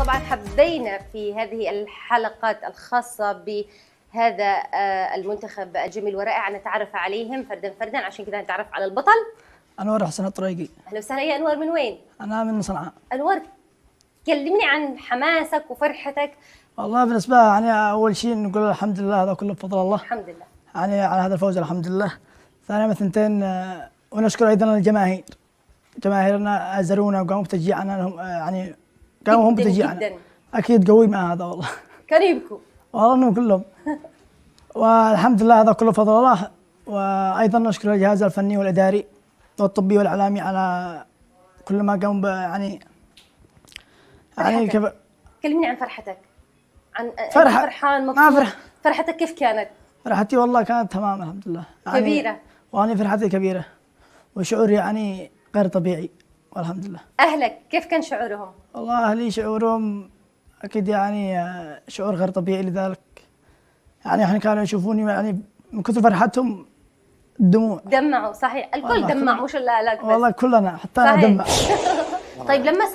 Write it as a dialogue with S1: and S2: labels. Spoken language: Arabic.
S1: طبعا حبينا في هذه الحلقات الخاصة بهذا المنتخب الجميل ورائع أن نتعرف عليهم فردا فردا، عشان كذا نتعرف على البطل.
S2: أنور حسن الطريقي.
S1: أهلا وسهلا يا أنور، من وين؟
S2: أنا من صنعاء.
S1: أنور، كلمني عن حماسك وفرحتك.
S2: والله بالنسبة يعني أول شيء نقول الحمد لله، هذا كله بفضل الله.
S1: الحمد لله
S2: يعني على هذا الفوز الحمد لله. ثانيا ثنتين ونشكر أيضا الجماهير، جماهيرنا أزرونا وقاموا بتشجيعنا، يعني قاموا هم بتشجيعنا. أكيد قوي مع هذا والله.
S1: كانوا يبكوا
S2: والله إنهم كلهم. والحمد لله هذا كله بفضل الله. وأيضا نشكر الجهاز الفني والإداري والطبي والإعلامي على كل ما قاموا يعني كيف.
S1: كلمني عن فرحتك، عن
S2: فرحان
S1: مبسوط. فرحتك كيف كانت؟
S2: فرحتي والله كانت تمام الحمد لله، يعني
S1: كبيرة.
S2: وأنا فرحتي كبيرة وشعوري يعني غير طبيعي والحمد لله.
S1: أهلك كيف كان شعورهم؟
S2: والله أهلي شعورهم أكيد يعني شعور غير طبيعي، لذلك يعني احنا كانوا يشوفوني يعني من كثر فرحتهم الدموع
S1: دمعوا. صحيح الكل دمع، مش إلا لك بس.
S2: والله كلنا حتى أنا دمع.
S1: طيب لما